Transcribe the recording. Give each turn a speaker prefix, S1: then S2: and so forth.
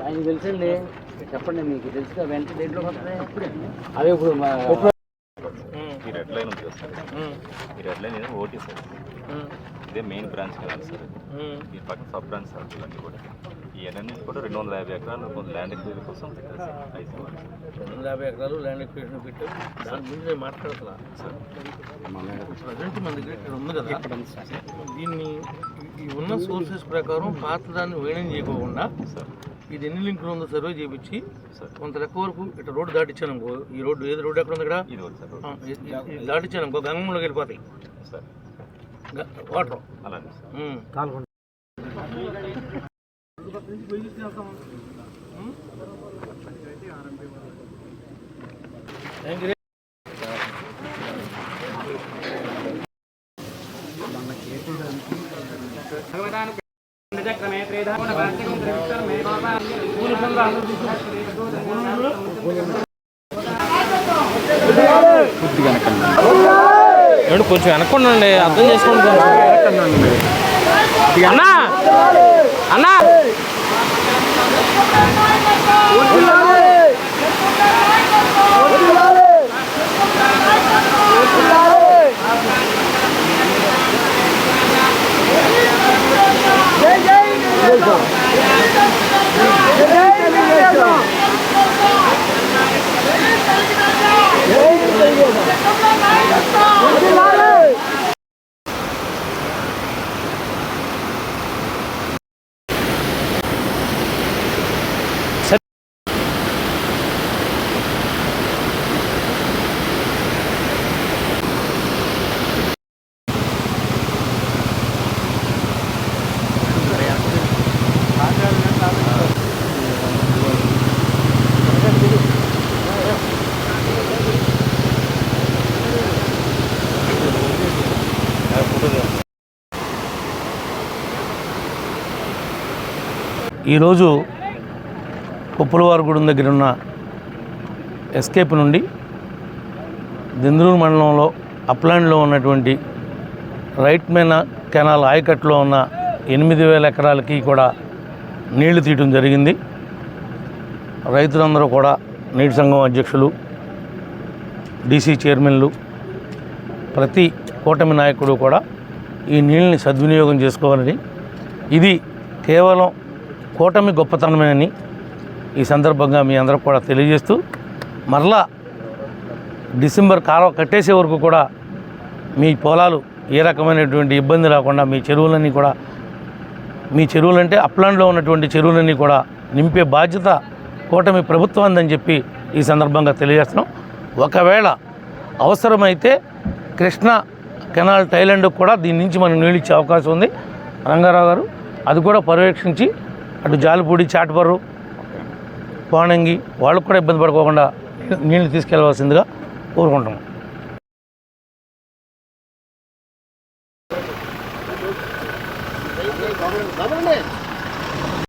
S1: ఆయన తెలుసండి, చెప్పండి. మీకు తెలుసు వెంటనే దేంట్లో అదే ఇప్పుడు
S2: ఈ రెడ్ లైన్ ఉంది సార్, ఈ రెడ్ లైన్ ఏదో ఓటీ సార్, ఇదే మెయిన్ బ్రాంచ్ కదా సార్. ఈ పక్కన సబ్ బ్రాంచ్ సార్ ఇవన్నీ కూడా. ఈ అన్నీ కూడా 250 ఎకరాలు ల్యాండ్ ఎక్విజిషన్ కోసం పెట్టారు సార్.
S1: 250 ఎకరాలు ల్యాండ్ ఎక్విజిషన్ పెట్టారు. దాని గురించి నేను మాట్లాడుతున్నా సార్. ప్రజెంట్ మన దగ్గర ఇక్కడ ఉంది కదా, దీన్ని ఈ ఉన్న సోర్సెస్ ప్రకారం పాత దాన్ని వేణం చేయకోకుండా ఇది ఎన్ని లింకులు ఉందో సర్వే చేయించి కొంత లెక్క వరకు ఇట్లా రోడ్డు దాటిచ్చాను అనుకో. ఈ రోడ్డు ఏది రోడ్డు ఎక్కడ ఉంది ఇక్కడ దాటిచ్చాను అనుకో, గంగంలోకి వెళ్ళిపోతాయి వాటర్.
S3: కొంచెం వెనక్కుండండి, అర్థం చేసుకోండి. అన్నా అన్నా
S4: ఈరోజు కుప్పలవారిగూడెం దగ్గర ఉన్న ఎస్కేప్ నుండి దింద్రూరు మండలంలో అప్లాండ్లో ఉన్నటువంటి రైట్ మెయిన్ కెనాల్ ఆయకట్టులో ఉన్న 8,000 ఎకరాలకి కూడా నీళ్లు తీయడం జరిగింది. రైతులందరూ కూడా నీటి సంఘం అధ్యక్షులు, డీసీ చైర్మన్లు, ప్రతి కూటమి నాయకుడు కూడా ఈ నీళ్ళని సద్వినియోగం చేసుకోవాలని, ఇది కేవలం కూటమి గొప్పతనమేనని ఈ సందర్భంగా మీ అందరూ కూడా తెలియజేస్తూ, మరలా డిసెంబర్ కాలువ కట్టేసే వరకు కూడా మీ పొలాలు ఏ రకమైనటువంటి ఇబ్బంది రాకుండా మీ చెరువులన్నీ కూడా, మీ చెరువులంటే అప్లాండ్లో ఉన్నటువంటి చెరువులన్నీ కూడా నింపే బాధ్యత కూటమి ప్రభుత్వం అందని చెప్పి ఈ సందర్భంగా తెలియజేస్తున్నాం. ఒకవేళ అవసరమైతే కృష్ణా కెనాల్ టైలాండ్కి కూడా దీని నుంచి మనం నీళ్ళు ఇచ్చే అవకాశం ఉంది. రంగారావు గారు అది కూడా పర్యవేక్షించి అటు జాలిపూడి, చాటపర్రు, కోణంగి వాళ్ళకు కూడా ఇబ్బంది పడుకోకుండా నీళ్ళు తీసుకెళ్లవలసిందిగా కోరుకుంటున్నాం.